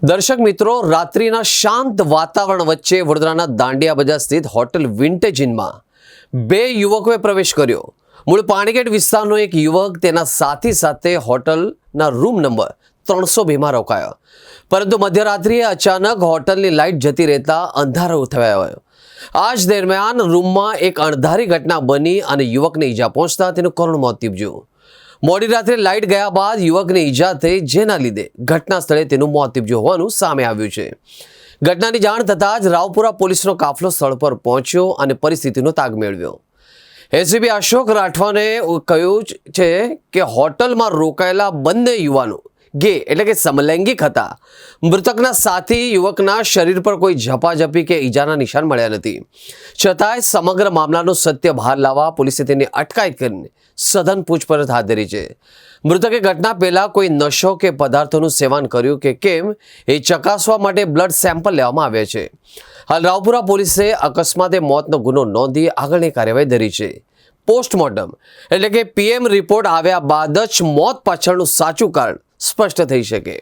દર્શક મિત્રો, રાત્રિના શાંત વાતાવરણ વચ્ચે વડોદરાના દાંડિયા બજાર સ્થિત હોટલ વિન્ટેજ ઇનમાં બે યુવકોએ પ્રવેશ કર્યો. મૂળ પાણીગેટ વિસ્તારનો એક યુવક તેના સાથી સાથે હોટલના રૂમ નંબર 302માં રોકાયો, પરંતુ મધ્યરાત્રિએ અચાનક હોટલની લાઇટ જતી રહેતા અંધારો થયો. આ જ દરમિયાન રૂમમાં એક અણધારી ઘટના બની અને યુવકને ઈજા પહોંચતા તેનું કરુણ મોત નીપજ્યું. મોડી રાત્રે લાઇટ ગયા બાદ યુવકને ઈજા થઈ, જેના લીધે ઘટના સ્થળે તેનું મોત નીપજ્યું હોવાનું સામે આવ્યું છે. ઘટનાની જાણ થતાં જ રાવપુરા પોલીસનો કાફલો સ્થળ પર પહોંચ્યો અને પરિસ્થિતિનો તાગ મેળવ્યો. એસીપી અશોક રાઠવાને કહ્યું છે કે હોટલમાં રોકાયેલા બંને યુવાનો ગે એટલે કે સમલૈંગિક હતા. મૃતકના સાથી યુવકના શરીર પર કોઈ ઝપાઝપી કે ઈજાના નિશાન મળ્યા નથી. છતાંય સમગ્ર મામલાનો સત્ય બહાર લાવવા પોલીસે તેની અટકાયત કરીને સઘન પૂછપરછ હાથ ધરી છે. મૃતકે ઘટના પહેલા કોઈ નશો કે પદાર્થોનું સેવન કર્યું કે કેમ એ ચકાસવા માટે બ્લડ સેમ્પલ લેવામાં આવ્યા છે. હાલ રાવપુરા પોલીસે અકસ્માતે મોતનો ગુનો નોંધી આગળની કાર્યવાહી ધરી છે. પોસ્ટમોર્ટમ એટલે કે પીએમ રિપોર્ટ આવ્યા બાદ જ મોત પાછળનું સાચું કારણ સ્પષ્ટ થઈ શકે.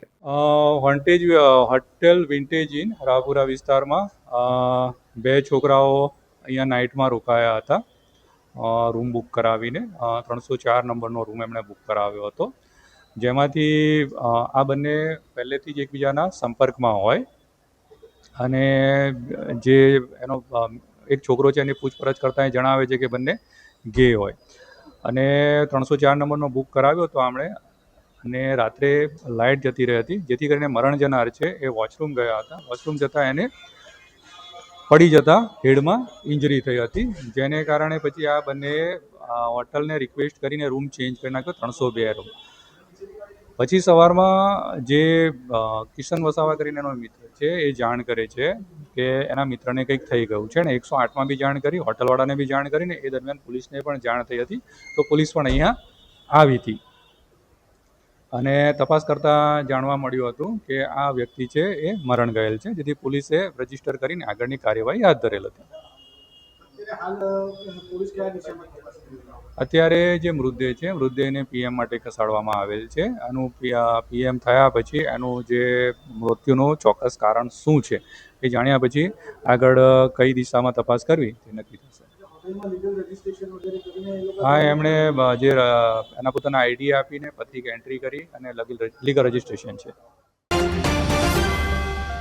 હોટેલ વિન્ટેજ ઇન રાવપુરા વિસ્તારમાં બે છોકરાઓ અહીંયા નાઇટમાં રોકાયા હતા. રૂમ બુક કરાવીને 304 નંબરનો રૂમ એમણે બુક કરાવ્યો હતો, જેમાંથી આ બંને પહેલેથી જ એકબીજાના સંપર્કમાં હોય અને જે એનો એક છોકરો છે એની પૂછપરછ કરતાં એ જણાવે છે કે બંને ગે હોય અને 304 નંબરનો બુક કરાવ્યો હતો આમણે. અને રાત્રે લાઇટ જતી રહી હતી, જેથી કરીને મરણ જનાર છે એ વોશરૂમ ગયા હતા. વોશરૂમ જતાં એને પડી જતાં હેડમાં ઇન્જરી થઈ હતી, જેને કારણે પછી આ બંને હોટલને રિક્વેસ્ટ કરીને રૂમ ચેન્જ કરી નાખ્યો 302 રૂમ. પછી સવારમાં જે કિશન વસાવા કરીને એનો મિત્ર છે એ જાણ કરે છે કે એના મિત્રને કંઈક થઈ ગયું છે, ને 108માં બી જાણ કરી, હોટલવાળાને બી જાણ કરીને એ દરમિયાન પોલીસને પણ જાણ થઈ હતી. તો પોલીસ પણ અહીંયા આવી હતી અને તપાસ કરતાં જાણવા મળ્યું હતું કે આ વ્યક્તિ છે એ મરણ ગયેલ છે, જેથી પોલીસે રજીસ્ટર કરીને આગળની કાર્યવાહી હાથ ધરેલ હતી. અત્યારે જે મૃતદેહ છે મૃતદેહને પીએમ માટે ખસેડવામાં આવેલ છે. આનું પીએમ થયા પછી એનું જે મૃત્યુનું ચોક્કસ કારણ શું છે એ જાણ્યા પછી આગળ કઈ દિશામાં તપાસ કરવી તે નક્કી થશે. હા, એમણે જે એના પોતાના આઈડી આપીને પત્રિકા એન્ટ્રી કરી અને લીગલ રજિસ્ટ્રેશન છે.